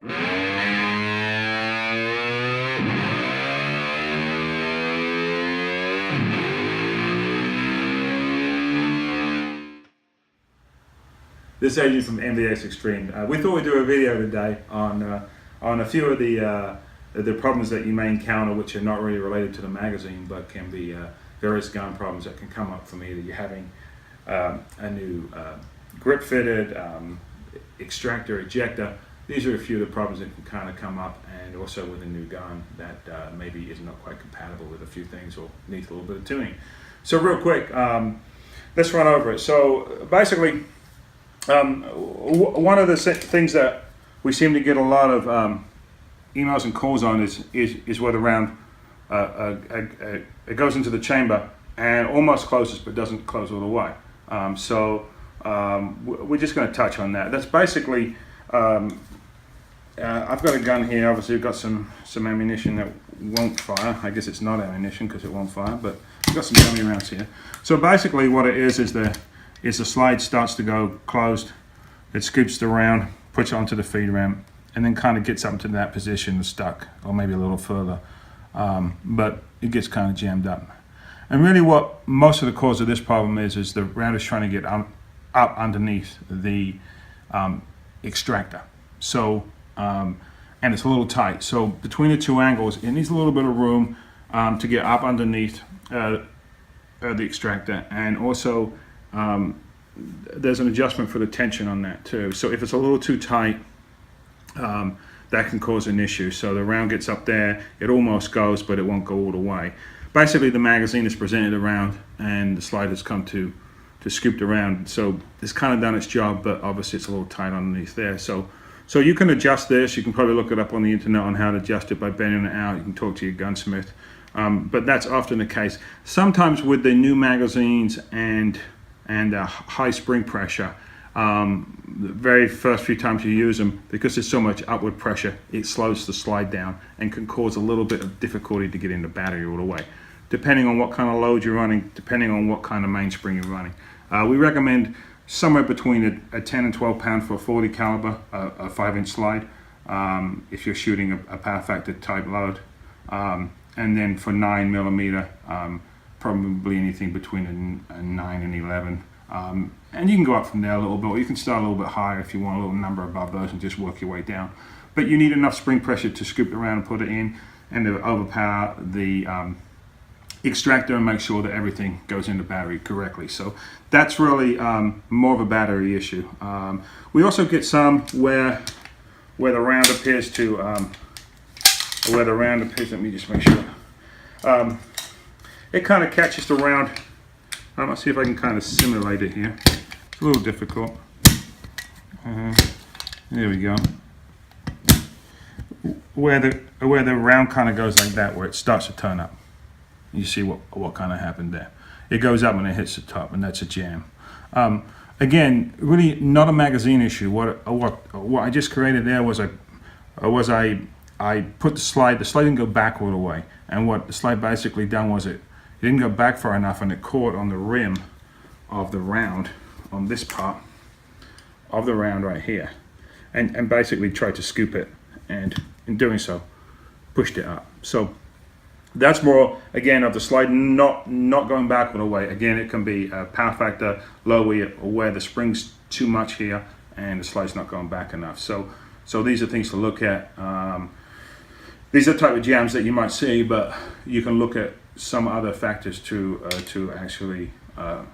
This is Adrian from MBX Extreme. We thought we'd do a video today on a few of the problems that you may encounter, which are not really related to the magazine, but can be various gun problems that can come up from either you're having a new grip fitted, extractor, ejector. These are a few of the problems that can kind of come up, and also with a new gun that maybe is not quite compatible with a few things or needs a little bit of tuning. So real quick, let's run over it. So basically, one of the things that we seem to get a lot of emails and calls on is where the round it goes into the chamber and almost closes but doesn't close all the way. We're just going to touch on that. That's basically, I've got a gun here. Obviously I've got some ammunition that won't fire. I guess it's not ammunition because it won't fire, but I've got some dummy rounds here. So basically what it is the slide starts to go closed, it scoops the round, puts it onto the feed ramp, and then kind of gets up to that position and stuck, or maybe a little further, but it gets kind of jammed up. And really what most of the cause of this problem is the round is trying to get up underneath the extractor. So, and it's a little tight. So between the two angles, it needs a little bit of room to get up underneath the extractor, and also there's an adjustment for the tension on that too. So if it's a little too tight, that can cause an issue. So the round gets up there, it almost goes, but it won't go all the way. Basically the magazine is presented around and the slide has come to scoop the round. So it's kind of done its job, but obviously it's a little tight underneath there. So you can adjust this. You can probably look it up on the internet on how to adjust it by bending it out. You can talk to your gunsmith. But that's often the case. Sometimes with the new magazines and high spring pressure, the very first few times you use them, because there's so much upward pressure, it slows the slide down and can cause a little bit of difficulty to get in the battery all the way, depending on what kind of load you're running, depending on what kind of mainspring you're running. We recommend somewhere between a 10 and 12 pound for a 40 caliber, a 5-inch slide, if you're shooting a power factor type load, and then for 9mm, probably anything between a 9 and 11. And you can go up from there a little bit, or you can start a little bit higher if you want a little number above those and just work your way down. But you need enough spring pressure to scoop it around and put it in, and to overpower the extractor and make sure that everything goes in the battery correctly. So that's really more of a battery issue. We also get some where the round appears to, let me just make sure. It kind of catches the round. Let's see if I can kind of simulate it here. It's a little difficult. There we go. Where the round kind of goes like that, where it starts to turn up. You see what kind of happened there. It goes up and it hits the top, and that's a jam. Again, really not a magazine issue. What I just created there was I put the slide didn't go back all the way, and what the slide basically done was it didn't go back far enough, and it caught on the rim of the round, on this part of the round right here, and basically tried to scoop it, and in doing so pushed it up. So that's more, again, of the slide not going back all the way. Again, it can be a power factor low where the spring's too much here and the slide's not going back enough. So these are things to look at. These are the type of jams that you might see, but you can look at some other factors to actually to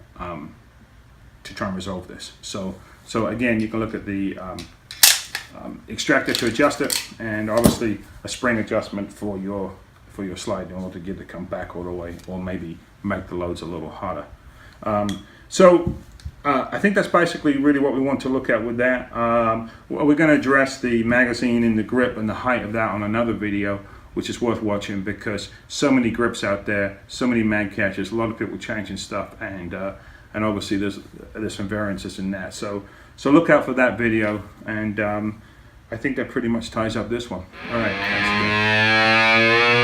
try and resolve this. So again, you can look at the extractor to adjust it, and obviously a spring adjustment for your slide in order to get it to come back all the way, or maybe make the loads a little harder. I think that's basically really what we want to look at with that. We're going to address the magazine and the grip and the height of that on another video, which is worth watching, because so many grips out there, so many mag catches, a lot of people changing stuff, and obviously there's some variances in that. So look out for that video, and I think that pretty much ties up this one. All right, that's good.